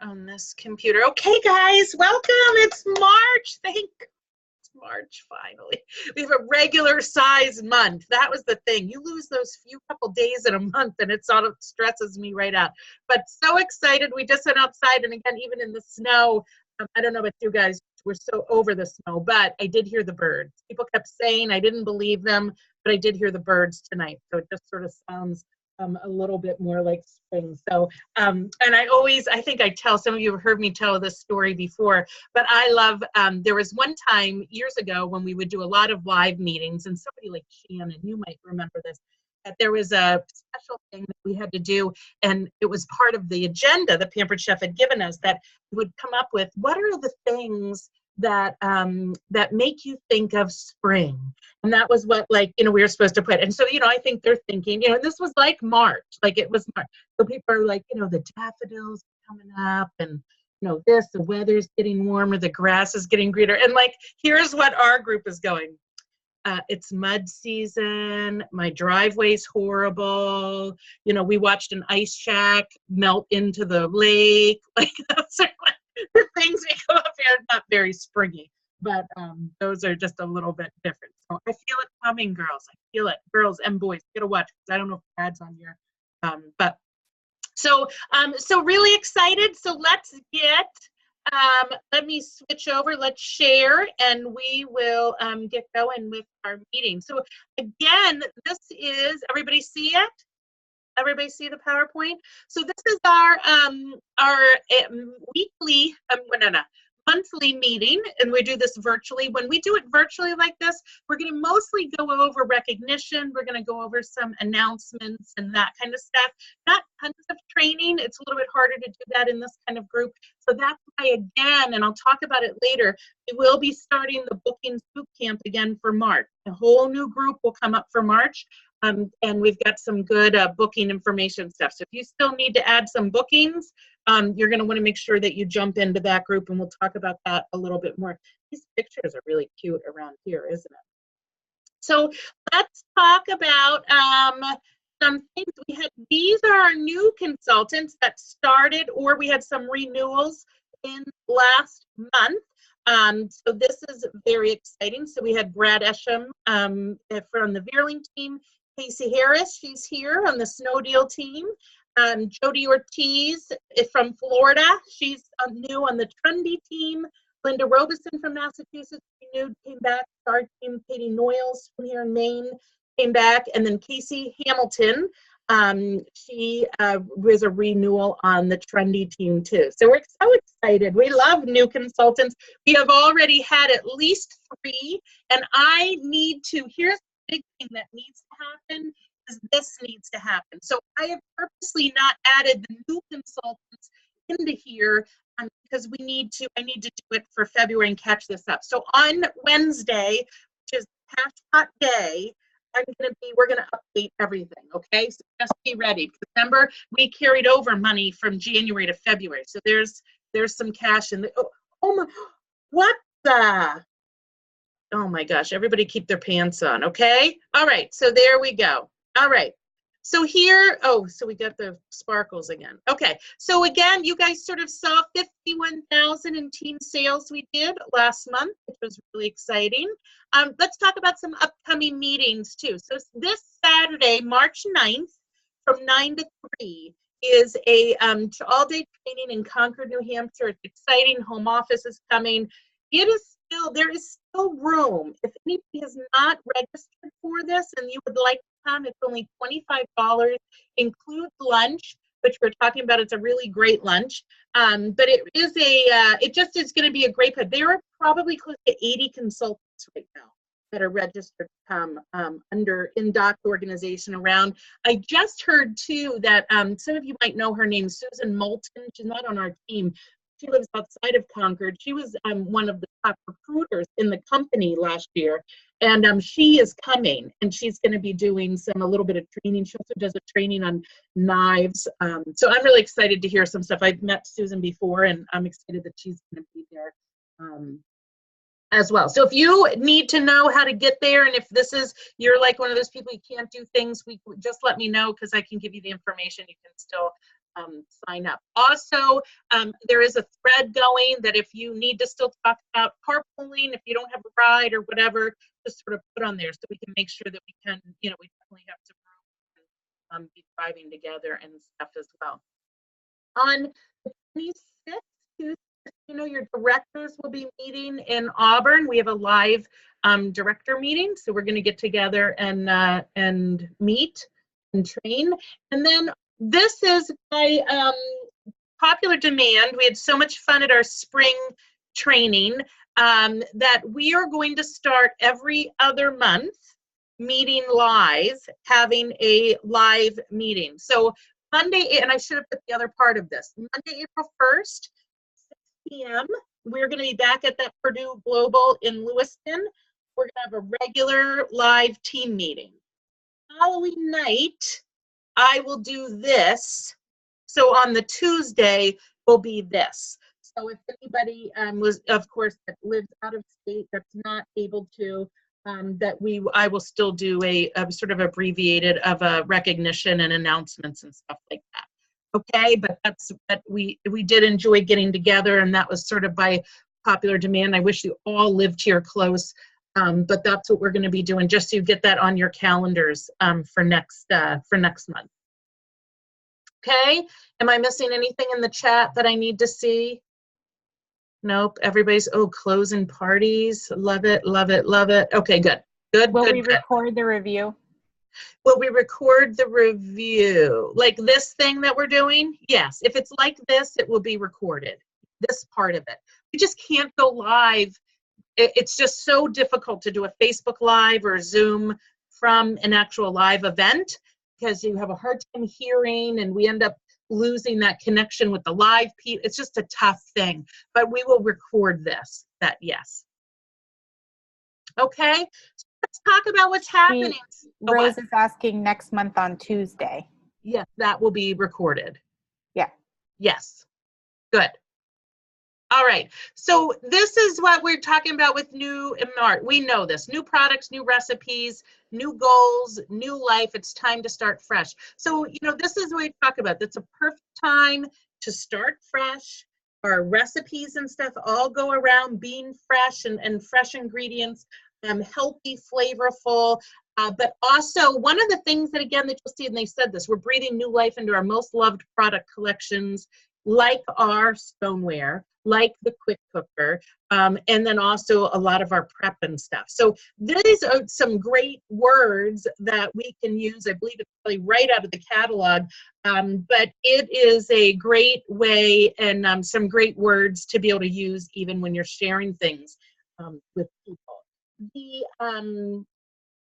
on this computer. Okay, guys, welcome. It's March. It's March finally. We have a regular size month. That was the thing. You lose those few couple days in a month and it sort of stresses me right out. But so excited. We just went outside, and again, even in the snow, I don't know about you guys, we're so over the snow, but I did hear the birds. People kept saying I didn't believe them, but I did hear the birds tonight. So it just sort of sounds a little bit more like spring. So, and I think I tell, some of you have heard me tell this story before, but I love, there was one time years ago when we would do a lot of live meetings, and somebody like Shannon, you might remember this, that there was a special thing that we had to do, and it was part of the agenda that Pampered Chef had given us, that we would come up with, what are the things that that make you think of spring? And that was what, like, we were supposed to put. And so, I think they're thinking, this was like March, like it was March. So people are like, the daffodils coming up, and the weather's getting warmer, the grass is getting greener. And like, here's what our group is going. It's mud season. My driveway's horrible. We watched an ice shack melt into the lake. Like, those are like the things we go up here. Not very springy, but those are just a little bit different. So I feel it coming, girls. I feel it, girls and boys. Get a watch. I don't know if Dad's on here, but so really excited. So let's get. Let me switch over. Let's share, and we will get going with our meeting. So again, this is, everybody see it? Everybody see the PowerPoint? So this is our weekly, monthly meeting, and we do this virtually. When we do it virtually like this, we're going to mostly go over recognition. We're going to go over some announcements and that kind of stuff. Not tons of training. It's a little bit harder to do that in this kind of group. So that's why, again, and I'll talk about it later, we will be starting the Bookings Bootcamp again for March. A whole new group will come up for March. And we've got some good booking information stuff. So if you still need to add some bookings, you're going to want to make sure that you jump into that group, and we'll talk about that a little bit more. These pictures are really cute around here, isn't it? So let's talk about some things. These are our new consultants that started, or we had some renewals in last month. So this is very exciting. So we had Brad Esham from the Veerling team, Casey Harris, she's here on the Snow Deal team. Jody Ortiz is from Florida. She's new on the Trundy team. Linda Robeson from Massachusetts, renewed, came back. Our team, Katie Noyles from here in Maine, came back. And then Casey Hamilton, she was a renewal on the Trundy team too. So we're so excited. We love new consultants. We have already had at least 3, and I need to, here's the big thing that needs to happen, is this needs to happen. So I have purposely not added the new consultants into here because I need to do it for February and catch this up. So on Wednesday, which is Cash Pot Day, we're gonna update everything, okay? So just be ready. Remember, we carried over money from January to February. So there's some cash in the, oh my gosh, everybody keep their pants on, okay? All right, so there we go. All right, so here, so we got the sparkles again. Okay, so again, you guys sort of saw 51,000 in team sales we did last month, which was really exciting. Let's talk about some upcoming meetings too. So this Saturday, March 9th, from 9 to 3, is a all-day training in Concord, New Hampshire. It's exciting. Home office is coming. There is still room. If anybody has not registered for this and you would like to come, it's only $25, includes lunch, which we're talking about. It's a really great lunch. But it is it just is going to be a great put. There are probably close to 80 consultants right now that are registered to come under InDoc's organization around. I just heard too that some of you might know her name, Susan Moulton. She's not on our team. She lives outside of Concord. She was one of the top recruiters in the company last year, and she is coming, and she's going to be doing a little bit of training. She also does a training on knives. So I'm really excited to hear some stuff. I've met Susan before, and I'm excited that she's going to be there as well. So if you need to know how to get there, and if you're like one of those people you can't do things, just let me know, because I can give you the information. You can still sign up. Also, there is a thread going that if you need to still talk about carpooling, if you don't have a ride or whatever, just sort of put on there so we can make sure that we can, we definitely have some room and be driving together and stuff as well. On the 26th, your directors will be meeting in Auburn. We have a live director meeting, so we're going to get together and meet and train. And then this is by popular demand. We had so much fun at our spring training that we are going to start every other month meeting live, having a live meeting. So Monday, and I should have put the other part of this, Monday, April 1st, 6 p.m., we're going to be back at that Purdue Global in Lewiston. We're going to have a regular live team meeting. Following night, I will do this. So on the Tuesday will be this. So if anybody was, of course, that lives out of state, that's not able to, I will still do a sort of abbreviated of a recognition and announcements and stuff like that. Okay, but we did enjoy getting together, and that was sort of by popular demand. I wish you all lived here close, but that's what we're going to be doing, just so you get that on your calendars for next month. Okay, am I missing anything in the chat that I need to see? Nope, everybody's, closing parties. Love it, love it, love it. Okay, good. Will we record the review? Will we record the review? Like this thing that we're doing? Yes, if it's like this, it will be recorded, this part of it. We just can't go live. It's just so difficult to do a Facebook Live or Zoom from an actual live event because you have a hard time hearing and we end up losing that connection with the live people. It's just a tough thing, but we will record this, yes. Okay, so let's talk about what's happening. Rose is asking next month on Tuesday. Yes, that will be recorded. Yeah. Yes, good. All right, so this is what we're talking about with new Mart. We know this, new products, new recipes, new goals, new life. It's time to start fresh. So, this is what we talk about. That's a perfect time to start fresh. Our recipes and stuff all go around being fresh and fresh ingredients, healthy, flavorful. But also one of the things that, again, that you'll see, and they said this, we're breathing new life into our most loved product collections, like our stoneware, like the quick cooker, and then also a lot of our prep and stuff. So these are some great words that we can use. I believe it's probably right out of the catalog, but it is a great way and some great words to be able to use even when you're sharing things with people.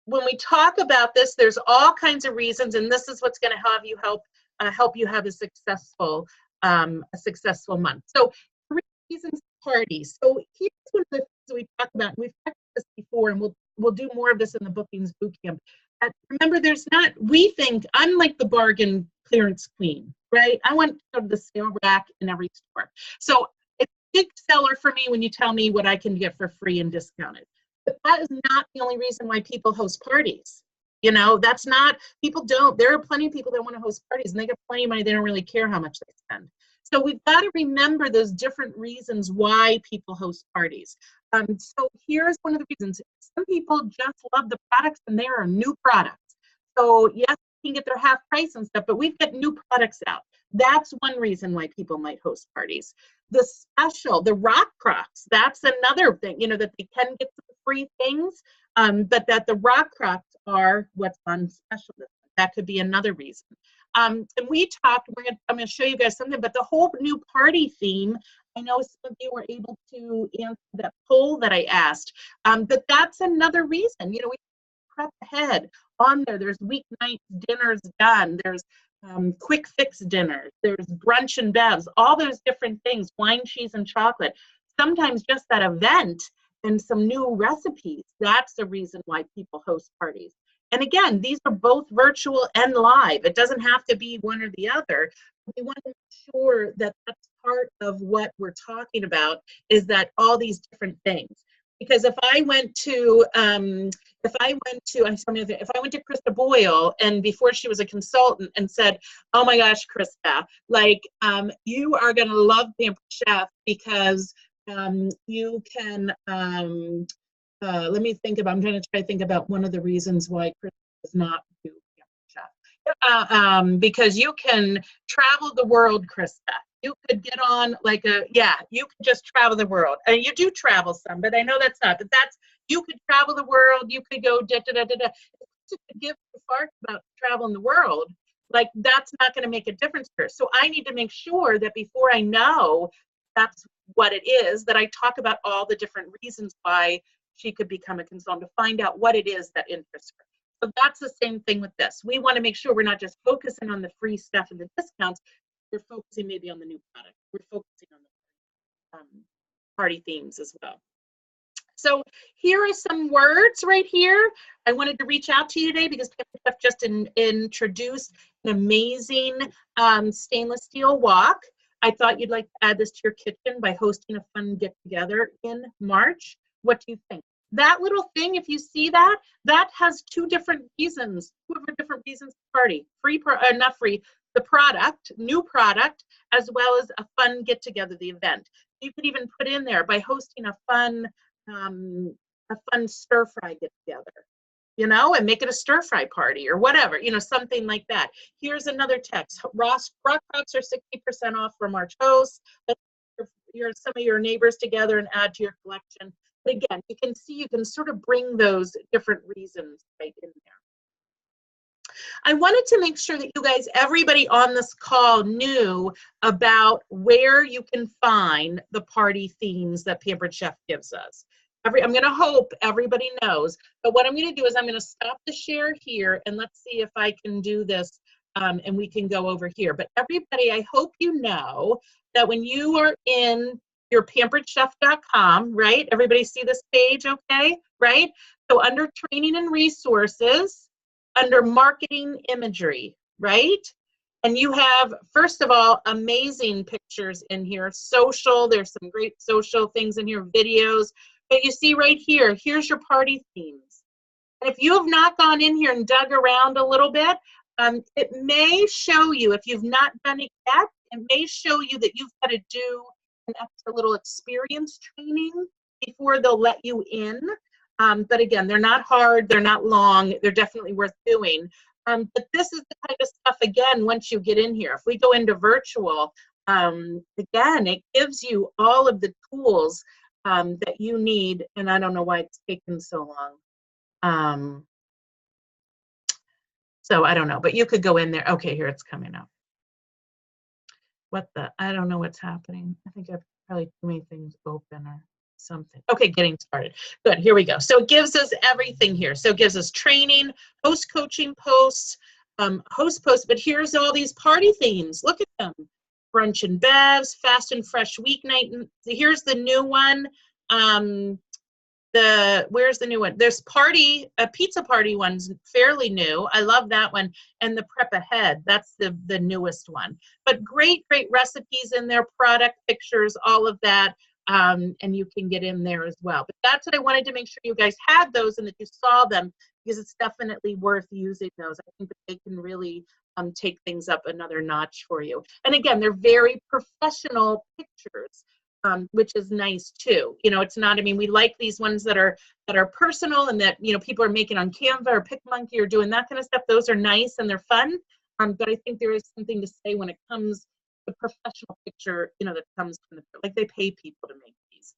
When we talk about this, there's all kinds of reasons, and this is what's going to have you help you have a successful month. So 3 reasons parties. So here's one of the things that we talk about. We've talked about this before, and we'll do more of this in the bookings bootcamp. Remember, we think I'm like the bargain clearance queen, right? I want to go to the sale rack in every store. So it's a big seller for me when you tell me what I can get for free and discounted. But that is not the only reason why people host parties. That's not, there are plenty of people that want to host parties and they get plenty of money. They don't really care how much they spend. So we've got to remember those different reasons why people host parties. So here's one of the reasons. Some people just love the products and they are new products. So yes, you can get their half price and stuff, but we've got new products out. That's one reason why people might host parties. The special, the Rock Crocs, that's another thing, that they can get some free things, but that the Rock Crocs are what's on special. That could be another reason. And we talked, I'm going to show you guys something, but the whole new party theme, I know some of you were able to answer that poll that I asked, but that's another reason. We prep ahead on there. There's weeknight dinners done. There's quick fix dinners. There's brunch and bevs, all those different things, wine, cheese, and chocolate. Sometimes just that event and some new recipes, that's the reason why people host parties. And again, these are both virtual and live. It doesn't have to be one or the other. We want to make sure that that's part of what we're talking about, is that all these different things. Because if I went to if I went to Krista Boyle, and before she was a consultant, and said, "Oh my gosh, Krista, like you are gonna love Pampered Chef because you can." Let me think about. I'm trying to think about one of the reasons why Krista does not do Pampered Chef. Because you can travel the world, Krista. You could get on like you could just travel the world. And you do travel some, but I know that's not. But you could travel the world. You could go da da da da da. If you could give a fart about traveling the world, like that's not going to make a difference for her. So I need to make sure that before I know that's what it is, that I talk about all the different reasons why she could become a consultant, to find out what it is that interests her. So that's the same thing with this. We want to make sure we're not just focusing on the free stuff and the discounts. We're focusing maybe on the new product. We're focusing on the party themes as well. So here are some words right here. I wanted to reach out to you today because Pampered Chef just introduced an amazing stainless steel wok. I thought you'd like to add this to your kitchen by hosting a fun get-together in March. What do you think? That little thing, if you see that, that has two different reasons to party. Not free, the product, new product, as well as a fun get-together, the event. You could even put in there by hosting a fun stir fry get together, and make it a stir fry party or whatever, something like that. Here's another text. Rock Rocks are 60% off for March hosts. Let's some of your neighbors together and add to your collection. But again, you can sort of bring those different reasons right in there. I wanted to make sure that you guys, everybody on this call, knew about where you can find the party themes that Pampered Chef gives us. I'm going to hope everybody knows, but what I'm going to do is I'm going to stop the share here, and let's see if I can do this, and we can go over here. But everybody, I hope you know that when you are in your pamperedchef.com, right? Everybody see this page, okay? Right? So under training and resources, under marketing imagery, right? And you have, first of all, amazing pictures in here. Social, there's some great social things in here, videos. But you see right here, here's your party themes. And if you have not gone in here and dug around a little bit, it may show you, if you've not done it yet, it may show you that you've got to do an extra little experience training before they'll let you in. But again, they're not hard, they're not long, they're definitely worth doing. But this is the kind of stuff, again, once you get in here. If we go into virtual, again, it gives you all of the tools that you need, and I don't know why it's taken so long. So I don't know, but you could go in there. Okay, here it's coming up. I don't know what's happening. I think I've probably too many things open or something. Okay, getting started. Good, here we go. So it gives us everything here. So it gives us training, host coaching posts, host posts, but here's all these party themes. Look at them. Brunch and bevs, fast and fresh weeknight. Here's the new one. Where's the new one? There's a pizza party one's fairly new. I love that one. And the prep ahead, that's the newest one. But great recipes in there, product pictures, all of that. And you can get in there as well. But that's what I wanted to make sure you guys had those and that you saw them, because it's definitely worth using those. I think that they can really take things up another notch for you. And again, they're very professional pictures. Which is nice too. It's not, we like these ones that are personal and that, people are making on Canva or PicMonkey or doing that kind of stuff. Those are nice and they're fun. But I think there is something to say when it comes to the professional picture, that comes from like they pay people to make these,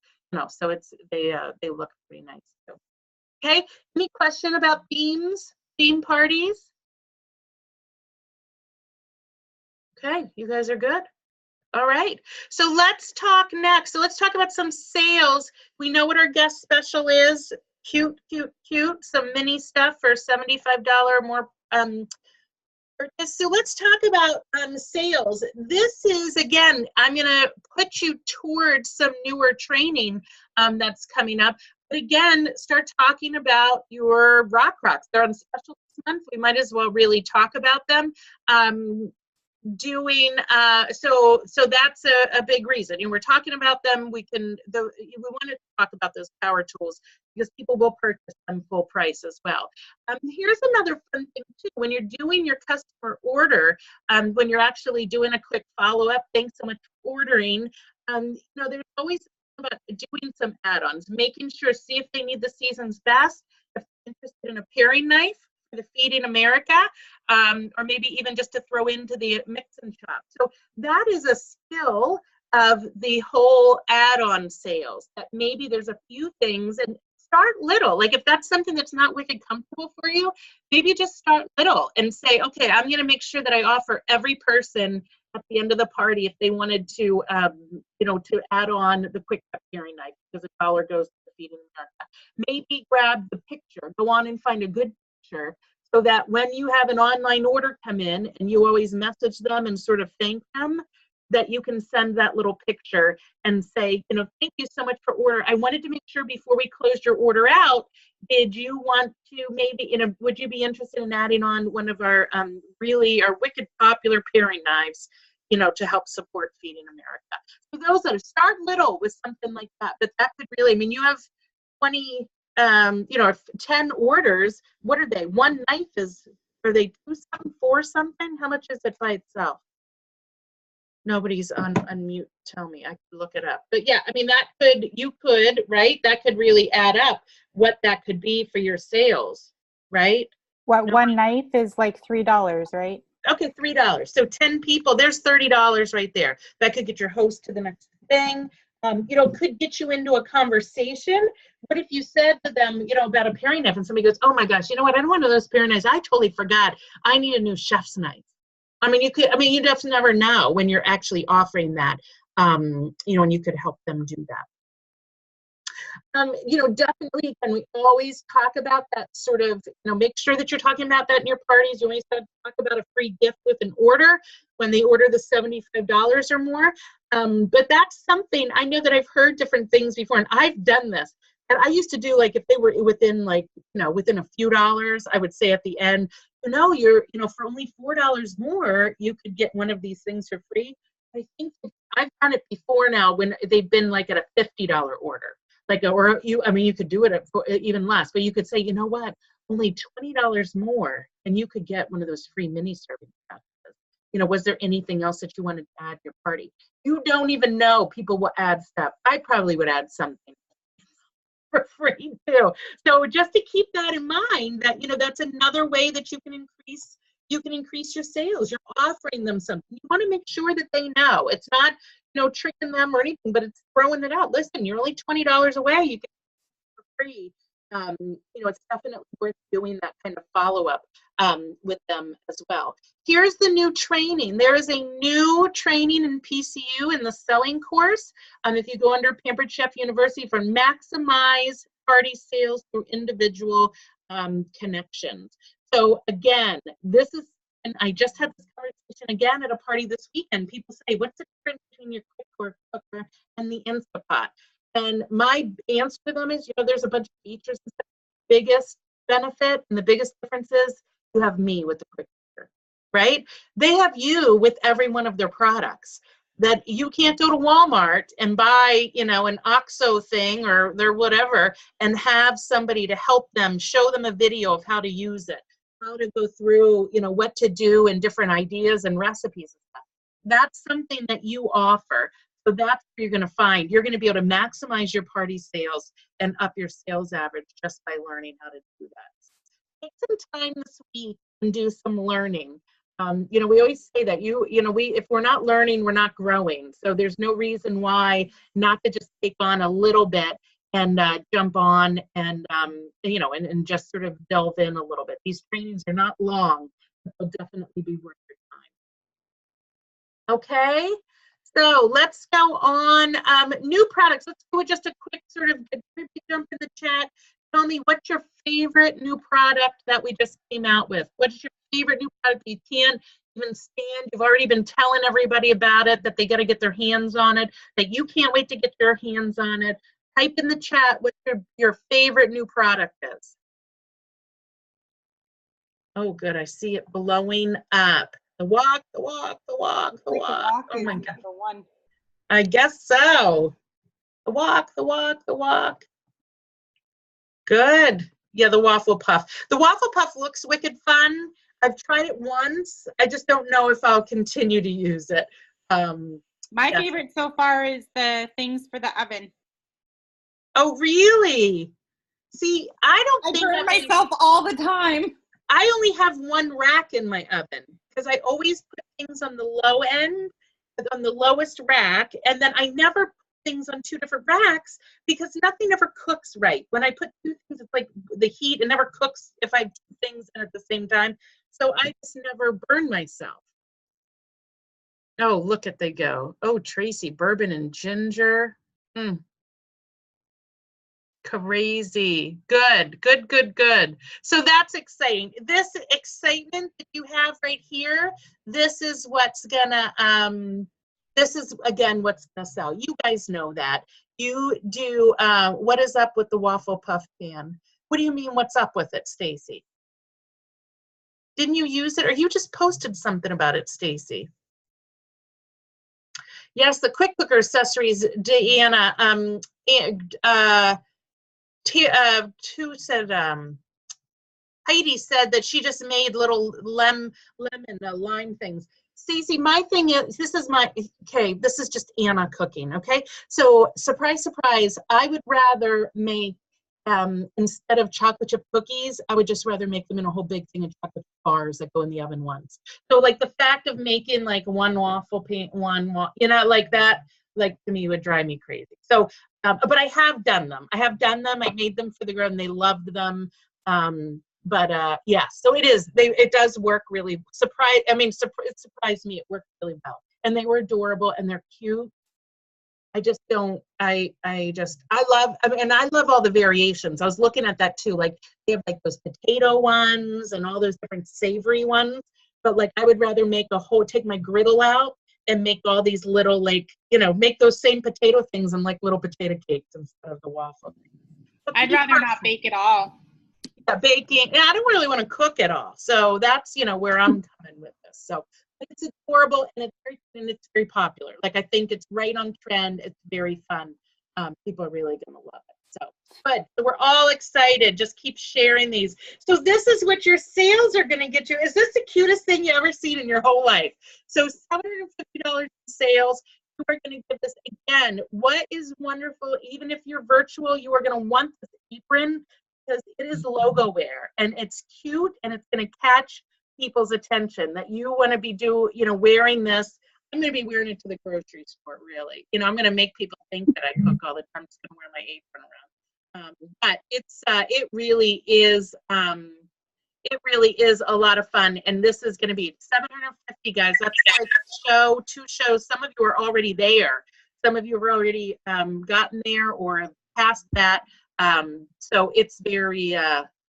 so they look pretty nice too. Okay. Any question about theme parties? Okay. You guys are good. All right, so let's talk next. So let's talk about some sales. We know what our guest special is. Cute. Some mini stuff for $75 or more purchase. So let's talk about sales. This is, again, I'm going to put you towards some newer training that's coming up. But again, start talking about your Rock Rocks. They're on special this month. We might as well really talk about them. doing so that's a big reason. We're talking about them. We want to talk about those power tools because people will purchase them full price as well. Here's another fun thing too. When you're doing your customer order, when you're actually doing a quick follow-up, thanks so much for ordering, there's always about doing some add-ons, making sure, see if they need the season's best, if they're interested in a paring knife for the Feeding America, or maybe even just to throw into the mix and chop. So that is a skill of the whole add-on sales, that maybe there's a few things, and start little. Like if that's something that's not wicked comfortable for you, maybe just start little and say, okay, I'm going to make sure that I offer every person at the end of the party, if they wanted to, to add on the quick cut paring knife, because $1 goes to the Feeding America. Maybe grab the picture, go on and find a good picture, so that when you have an online order come in and you always message them and sort of thank them, that you can send that little picture and say, thank you so much for order. I wanted to make sure before we closed your order out, did you want to maybe, would you be interested in adding on one of our our wicked popular paring knives, to help support Feeding America. So those that start little with something like that, but that could really, you have 20, 10 orders. What are they? One knife are they 2 something, 4 something? How much is it by itself? Nobody's on mute. Tell me, I could look it up. But yeah, right? That could really add up what that could be for your sales, right? One knife is like $3, right? Okay, $3. So 10 people, there's $30 right there. That could get your host to the next thing. Could get you into a conversation. What if you said to them, about a paring knife, and somebody goes, oh my gosh, you know what? I don't want one of those paring knives. I totally forgot. I need a new chef's knife. You just never know when you're actually offering that, and you could help them do that. Definitely, and we always talk about that sort of, make sure that you're talking about that in your parties. You always talk about a free gift with an order when they order the $75 or more. But that's something, I know that I've heard different things before, and I've done this. And I used to do, like, if they were within within a few dollars, I would say at the end, for only $4 more, you could get one of these things for free. I think I've done it before now when they've been like at a $50 order. You could do it for even less, but you could say, you know what, only $20 more, and you could get one of those free mini serving glasses. Was there anything else that you wanted to add to your party? You don't even know. People will add stuff. I probably would add something for free too. So just to keep that in mind, that that's another way that you can increase your sales. You're offering them something. You want to make sure that they know. It's not tricking them or anything, but it's throwing it out. Listen, you're only $20 away. You get it for free. It's definitely worth doing that kind of follow-up with them as well. Here's the new training. There is a new training in PCU in the selling course. If you go under Pampered Chef University, for maximize party sales through individual connections. So again, and I just had this conversation again at a party this weekend. People say, what's the difference between your quick cooker and the Instapot? And my answer to them is, there's a bunch of features and stuff. The biggest benefit and the biggest difference is you have me with the quick cooker, right? They have you with every one of their products. That you can't go to Walmart and buy, an OXO thing or their whatever, and have somebody to help them, show them a video of how to use it, how to go through, what to do, and different ideas and recipes and stuff. That's something that you offer. So that's what you're going to find. You're going to be able to maximize your party sales and up your sales average just by learning how to do that. Take some time this week and do some learning. We always say that if we're not learning, we're not growing. So there's no reason why not to just take on a little bit and jump on and just sort of delve in a little bit. These trainings are not long, but they'll definitely be worth your time. Okay, so let's go on. New products. Let's do just a quick sort of jump in the chat. Tell me, what's your favorite new product that we just came out with? What is your favorite new product you can't even stand? You've already been telling everybody about it, that they got to get their hands on it, that you can't wait to get your hands on it. Type in the chat what your favorite new product is. Oh, good. I see it blowing up. The walk, the walk, the walk, the Like walk. the Oh my is God. the one. I guess so. The walk, the walk, the walk. Good. Yeah, the waffle puff. The waffle puff looks wicked fun. I've tried it once. I just don't know if I'll continue to use it. My Yeah. favorite so far is the things for the oven. Oh, really? See, I don't I think burn myself all the time. I only have one rack in my oven because I always put things on the low end, on the lowest rack, and then I never put things on two different racks because nothing ever cooks right. When I put two things, it's like the heat, it never cooks if I have two things in at the same time. So I just never burn myself. Oh, look at they go. Oh, Tracy, bourbon and ginger. Mm. Crazy. Good, good, good, good. So that's exciting. This excitement that you have right here, this is what's gonna, this is again what's gonna sell. You guys know that. You do, what is up with the waffle puff pan? What do you mean what's up with it, Stacy? Didn't you use it, or you just posted something about it, Stacy? Yes, the quick cooker accessories, Deanna. Who said, Heidi said that she just made little lemon lime things. Stacey, my thing is, this is just Anna cooking, okay? So surprise, surprise, I would rather make, instead of chocolate chip cookies, I would just rather make them in a whole big thing of chocolate bars that go in the oven once. So like the fact of making like one waffle pan, like that, like to me would drive me crazy. So, but I have done them. I made them for the girl and they loved them. Yeah, so it does work really. It surprised me. It worked really well. And they were adorable and they're cute. I love all the variations. I was looking at that too. Like they have like those potato ones and all those different savory ones. But like I would rather take my griddle out and make all these little make those same potato things and like little potato cakes instead of the waffle. I'd rather not bake at all. Yeah, baking. And I don't really want to cook at all. So that's, where I'm coming with this. So it's adorable and it's very popular. Like I think it's right on trend. It's very fun. People are really going to love it. So good. So we're all excited. Just keep sharing these. So this is what your sales are going to get you. Is this the cutest thing you ever seen in your whole life? So $750 in sales. You are going to get this again. What is wonderful, even if you're virtual, you are going to want this apron because it is logo wear and it's cute and it's going to catch people's attention that you want to be wearing this. I'm going to be wearing it to the grocery store, really. I'm going to make people think that I cook all the time. I'm just going to wear my apron around. But it really is a lot of fun. And this is going to be $750, guys. That's like two shows. Some of you are already there. Some of you have already gotten there or past that. So it's very,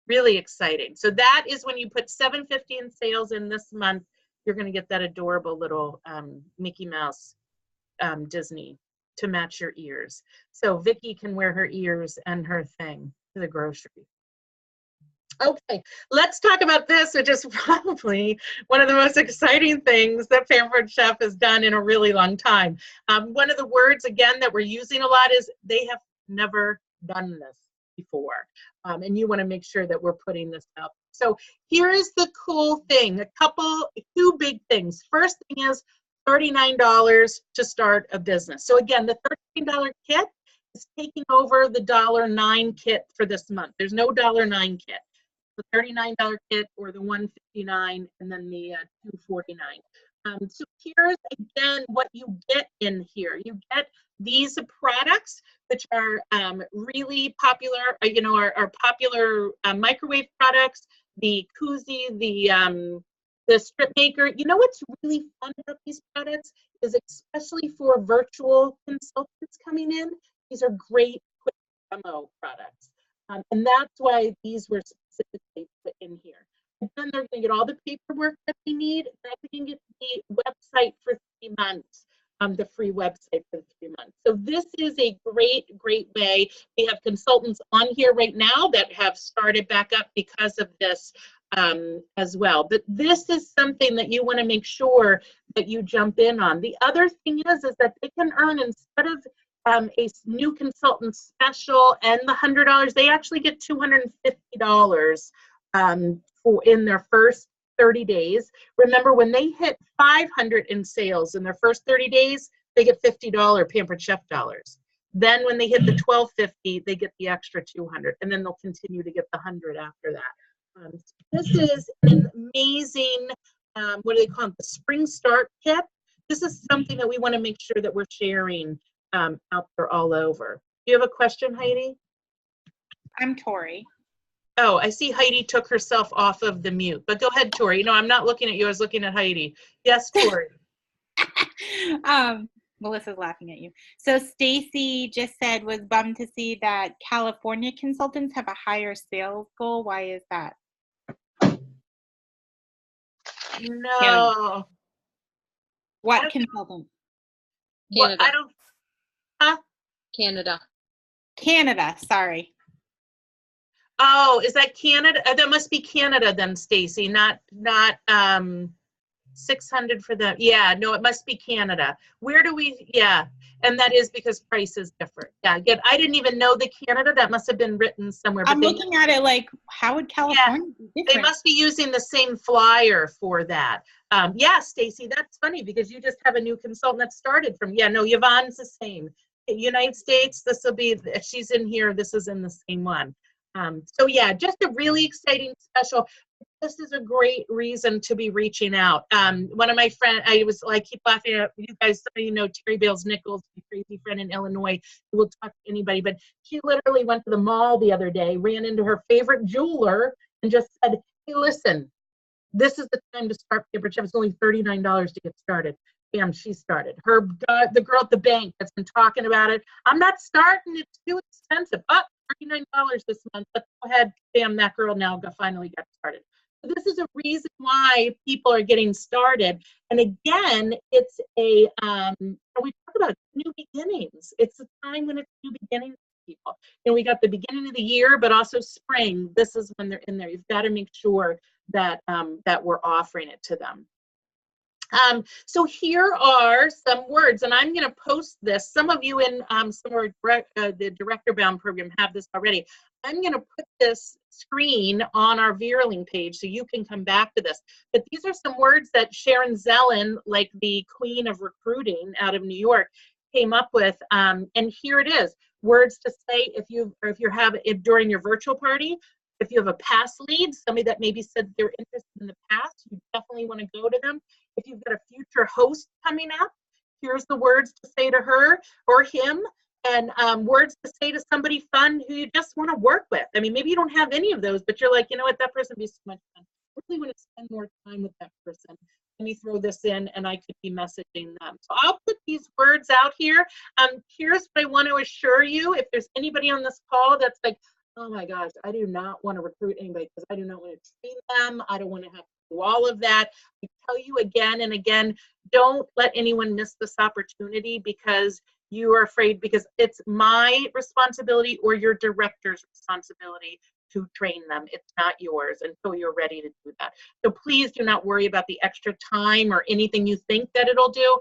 really exciting. So that is when you put $750 in sales in this month, you're going to get that adorable little Mickey Mouse Disney to match your ears. So Vicki can wear her ears and her thing to the grocery. Okay, let's talk about this, which is probably one of the most exciting things that Pampered Chef has done in a really long time. One of the words, again, that we're using a lot is they have never done this before. And you want to make sure that we're putting this out. So here is the cool thing, two big things. First thing is $39 to start a business. So again, the $13 kit is taking over the $9 kit for this month. There's no $9 kit. The $39 kit or the $159 and then the $249. So here's again what you get in here. You get these products, which are really popular, are popular microwave products, the koozie, the strip maker. You know what's really fun about these products is especially for virtual consultants coming in, these are great quick demo products. And that's why these were specifically put in here. And then they're going to get all the paperwork that they need. And they can get the website for 3 months, the free website for 3 months. So this is a great, great way. We have consultants on here right now that have started back up because of this as well. But this is something that you want to make sure that you jump in on. The other thing is that they can earn, instead of a new consultant special and the $100, they actually get $250 for in their first 30 days. Remember, when they hit 500 in sales in their first 30 days, they get $50 Pampered Chef dollars. Then when they hit the 1250, they get the extra 200, and then they'll continue to get the 100 after that. This is an amazing, what do they call it, the Spring Start Kit. This is something that we want to make sure that we're sharing out there all over. Do you have a question, Heidi? I'm Tori. Oh, I see Heidi took herself off of the mute, but go ahead, Tori. No, I'm not looking at you. I was looking at Heidi. Yes, Tori. Melissa's laughing at you. So Stacy just said was bummed to see that California consultants have a higher sales goal. Why is that? No. What consultant? What, I don't. Huh? Canada. Sorry. Oh, is that Canada? That must be Canada then, Stacy. Not 600 for them. Yeah, no, it must be Canada. Where do we? Yeah, and that is because price is different. Yeah, good. I didn't even know the Canada. That must have been written somewhere. I'm looking at it like, how would California be different? They must be using the same flyer for that. Yeah, Stacy, that's funny because you just have a new consultant that started from. Yeah, no, Yvonne's the same. United States. This will be. She's in here. This is in the same one. So yeah, just a really exciting special. This is a great reason to be reaching out. One of my friends, I keep laughing at you guys. Some of you know Terry Bales Nichols, my crazy friend in Illinois, who will talk to anybody. But she literally went to the mall the other day, ran into her favorite jeweler, and just said, "Hey, listen, this is the time to start Pampered Chef. It's only $39 to get started." Bam, she started. The girl at the bank that's been talking about it. I'm not starting. It's too expensive. Oh, $39 this month. Let's go ahead. Bam, that girl now finally got started. So this is a reason why people are getting started. And again, it's we talk about new beginnings. It's a time when it's new beginnings for people. And we got the beginning of the year, but also spring. This is when they're in there. You've got to make sure that that we're offering it to them. So here are some words, and I'm going to post this. Some of you in the Director Bound program have this already. I'm going to put this screen on our Veerling page so you can come back to this. But these are some words that Sharon Zellen, like the queen of recruiting out of New York, came up with. And here it is. Words to say if you have it during your virtual party. If you have a past lead, somebody that maybe said they're interested in the past, you definitely want to go to them. If you've got a future host coming up, here's the words to say to her or him, and words to say to somebody fun who you just want to work with. I mean, maybe you don't have any of those, but you're like, you know what, that person would be so much fun. I really want to spend more time with that person. Let me throw this in, and I could be messaging them. So I'll put these words out here. Here's what I want to assure you. If there's anybody on this call that's like, oh my gosh, I do not want to recruit anybody because I do not want to train them. I don't want to have to do all of that. I tell you again and again, don't let anyone miss this opportunity because you are afraid, because it's my responsibility or your director's responsibility to train them. It's not yours until you're ready to do that. So please do not worry about the extra time or anything you think that it'll do.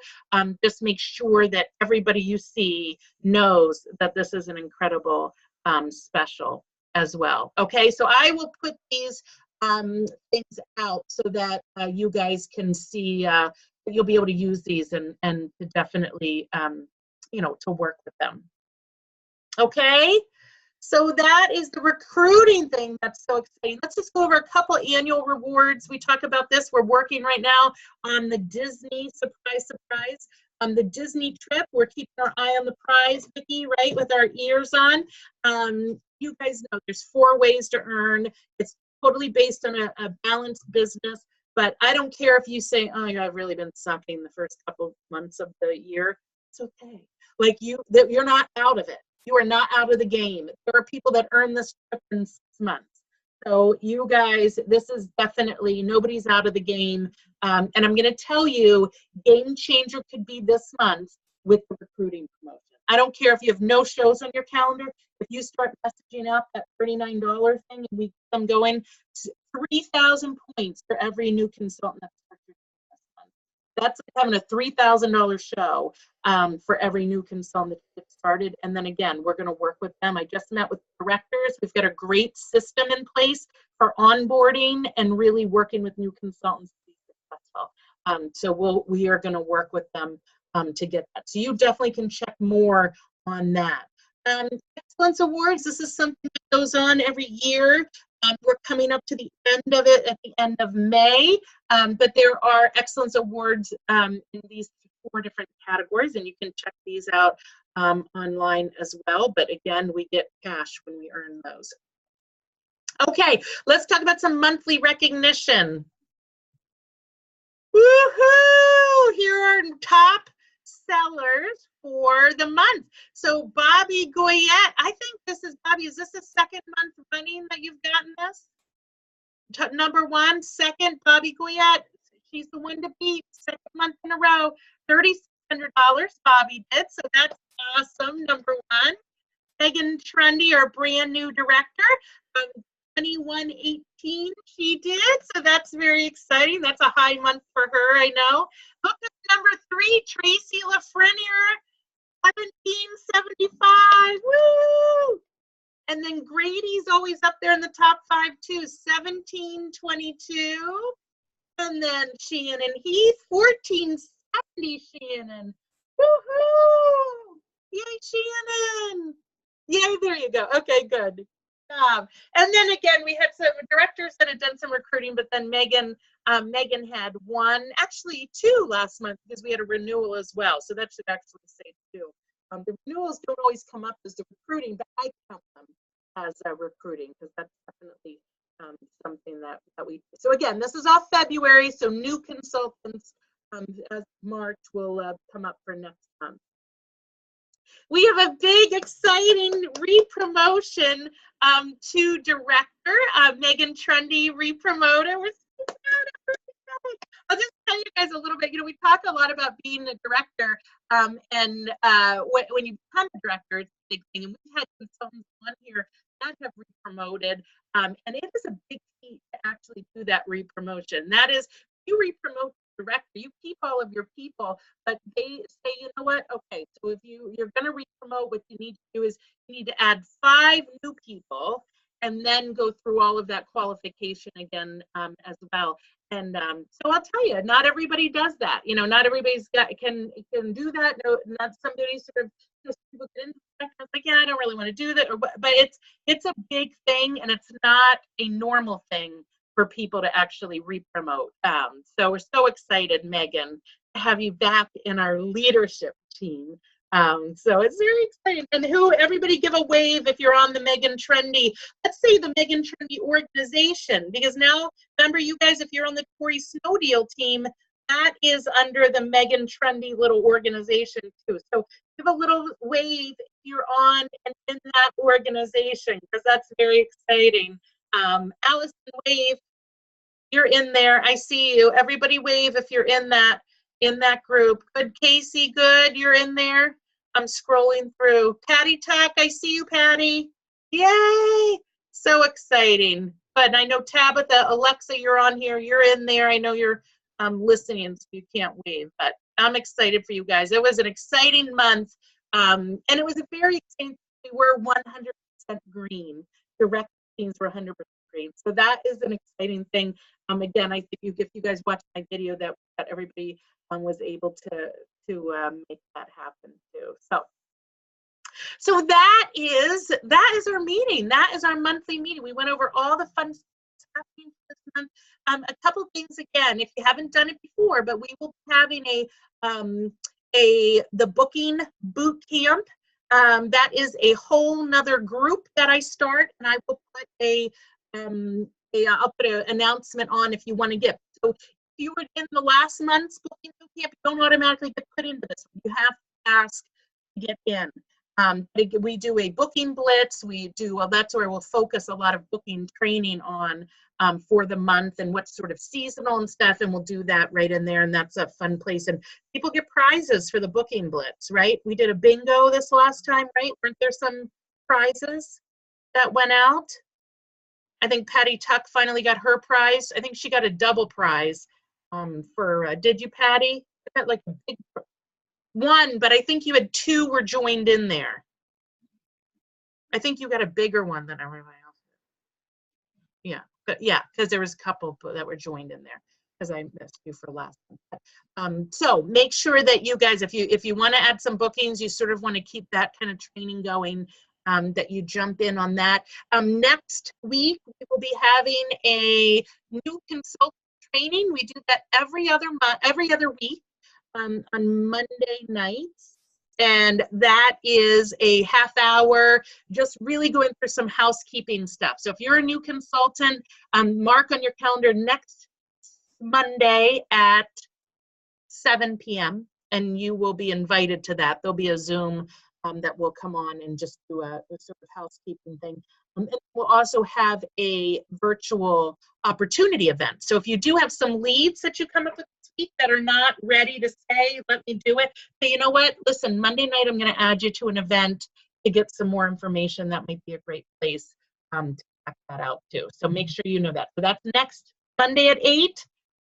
Just make sure that everybody you see knows that this is an incredible special as well. Okay, so I will put these things out so that you guys can see, you'll be able to use these and to definitely, to work with them. Okay, so that is the recruiting thing that's so exciting. Let's just go over a couple annual rewards. We talk about this. We're working right now on the Disney, surprise, surprise. The Disney trip, we're keeping our eye on the prize, Vicki, right, with our ears on. You guys know there's 4 ways to earn. It's totally based on a balanced business, but I don't care if you say, oh, I've really been sucking the first couple of months of the year. It's okay. Like you're not out of it. You are not out of the game. There are people that earn this trip in 6 months. So you guys, this is definitely, nobody's out of the game. And I'm going to tell you, game changer could be this month with the recruiting promotion. I don't care if you have no shows on your calendar. If you start messaging out that $39 thing and we come going 3,000 points for every new consultant that's purchased this month. That's like having a $3,000 show for every new consultant that gets started. And then again, we're going to work with them. I just met with directors. We've got a great system in place for onboarding and really working with new consultants to be successful. So we are going to work with them to get that. So you definitely can check more on that. Excellence Awards, this is something that goes on every year. We're coming up to the end of it at the end of May, but there are Excellence Awards in these 4 different categories, and you can check these out online as well. But again, we get cash when we earn those. Okay, let's talk about some monthly recognition. Woohoo! Here are top sellers for the month. So Bobby Goyette, I think this is, Bobby, is this the second month running that you've gotten this? Number 1, second, Bobby Goyette. She's the one to beat, second month in a row. $3,600 Bobby did, so that's awesome, number 1. Megan Trundy, our brand new director, 2118 she did, so that's very exciting. That's a high month for her, I know. Look at number 3, Tracy Lafreniere, 1775. Woo! And then Grady's always up there in the top 5 too, 1722. And then Shannon Heath, 1470 Shannon. Woohoo! Yay, Shannon! Yay, there you go. Okay, good. And then again, we had some directors that had done some recruiting, but then Megan had 1, actually 2 last month because we had a renewal as well. So that should actually say 2. The renewals don't always come up as the recruiting, but I count them as recruiting because that's definitely something that we do. So again, this is all February, so new consultants as March will come up for next month. We have a big, exciting re-promotion to director. Megan Trundy re-promoted. We're so proud of her. I'll just tell you guys a little bit. We talk a lot about being a director, and when you become a director, it's a big thing. And we've had consultants on here that have re-promoted, and it is a big feat to actually do that re-promotion. That is, you re-promote director, you keep all of your people, but they say, you know what, okay, so if you're going to re-promote, what you need to do is you need to add 5 new people and then go through all of that qualification again as well. And so I'll tell you, not everybody does that. Not everybody's can do that. No, not somebody sort of, people get into the like, yeah, I don't really want to do that. But it's a big thing, and it's not a normal thing for people to actually re-promote. So we're so excited, Megan, to have you back in our leadership team. So it's very exciting. And everybody give a wave if you're on the Megan Trundy. Let's say the Megan Trundy organization, because now, remember you guys, if you're on the Tori Snowdeal team, that is under the Megan Trundy little organization too. So give a little wave if you're on and in that organization, because that's very exciting. Allison, wave. You're in there. I see you. Everybody wave if you're in that group. Good, Casey. Good. You're in there. I'm scrolling through. Patty Tuck. I see you, Patty. Yay! So exciting. But I know Tabitha, Alexa, you're on here. You're in there. I know you're listening, so you can't wave. But I'm excited for you guys. It was an exciting month, and it was a very exciting. We were 100% green. The rec teams were 100% green. So that is an exciting thing. Again, I think if you guys watched my video, that everybody was able to make that happen too. So that is our meeting. That is our monthly meeting. We went over all the fun stuff happening this month. A couple things again, if you haven't done it before, but we will be having the booking boot camp. That is a whole nother group that I start, and I will put I'll put an announcement on if you want to get. So if you were in the last month's booking boot camp, you don't automatically get put into this. You have to ask to get in. We do a booking blitz. That's where we'll focus a lot of booking training on for the month and what's sort of seasonal and stuff, and we'll do that right in there, and that's a fun place. And people get prizes for the booking blitz, right? We did a bingo this last time, right? Weren't there some prizes that went out? I think Patty Tuck finally got her prize. I think she got a double prize for, did you, Patty? I got like a big one, but I think you had two were joined in there. I think you got a bigger one than everybody else. Yeah, but yeah, because there was a couple that were joined in there because I missed you for last one. So make sure that you guys, if you want to add some bookings, you sort of want to keep that kind of training going, that you jump in on that. Next week, we will be having a new consultant training. We do that every other week on Monday nights. And that is a half hour, just really going through some housekeeping stuff. So if you're a new consultant, mark on your calendar next Monday at 7 p.m. and you will be invited to that. There'll be a Zoom that will come on and just do a sort of housekeeping thing. And we'll also have a virtual opportunity event. So if you do have some leads that you come up with this week that are not ready to say, let me do it. Say, you know what, listen, Monday night I'm going to add you to an event to get some more information. That might be a great place to check that out too. So make sure you know that. So that's next Monday at 8.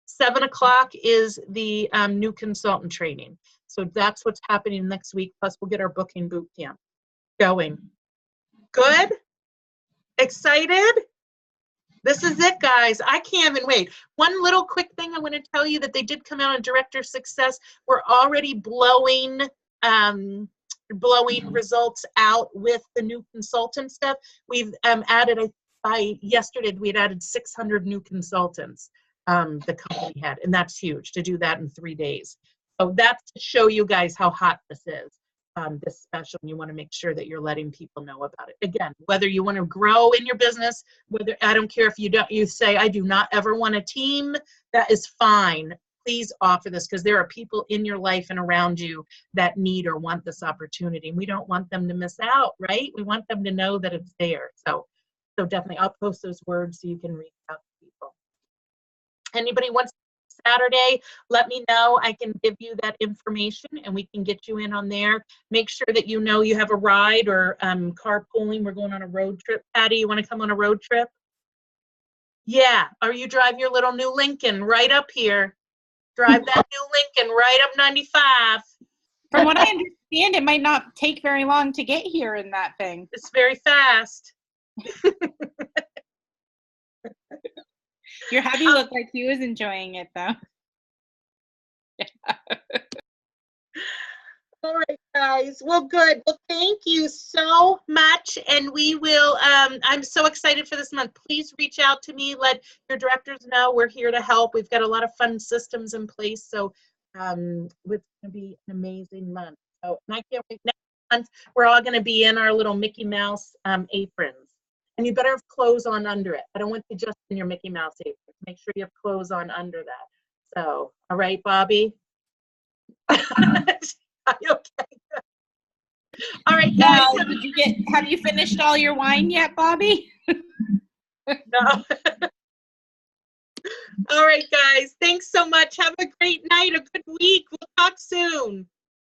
7 o'clock is the new consultant training. So that's what's happening next week. Plus we'll get our booking boot camp going. Good? Excited? This is it, guys. I can't even wait. One little quick thing I want to tell you that they did come out on Director Success. We're already blowing results out with the new consultant stuff. We've added, by yesterday, we had added 600 new consultants. The company had, and that's huge to do that in 3 days. So that's to show you guys how hot this is, this special, and you want to make sure that you're letting people know about it. Again, whether you want to grow in your business, whether, I don't care if you say, I do not ever want a team, that is fine. Please offer this, because there are people in your life and around you that need or want this opportunity. And we don't want them to miss out, right? We want them to know that it's there. So definitely, I'll post those words so you can reach out to people. Anybody wants Saturday, let me know. I can give you that information and we can get you in on there. Make sure that you know you have a ride or carpooling. We're going on a road trip. Patty, you want to come on a road trip? Yeah, or you drive your little new Lincoln right up here. Drive that new Lincoln right up 95. From what I understand, it might not take very long to get here in that thing. It's very fast. Your hubby looked like he was enjoying it, though. All right, guys. Well, good. Well, thank you so much. And we will, I'm so excited for this month. Please reach out to me. Let your directors know we're here to help. We've got a lot of fun systems in place. So it's going to be an amazing month. So, and I can't wait. Next month, we're all going to be in our little Mickey Mouse aprons. And you better have clothes on under it. I don't want you just in your Mickey Mouse apron. Make sure you have clothes on under that. So, all right, Bobby? Okay. All right, guys. Have you finished all your wine yet, Bobby? No. All right, guys. Thanks so much. Have a great night, a good week. We'll talk soon.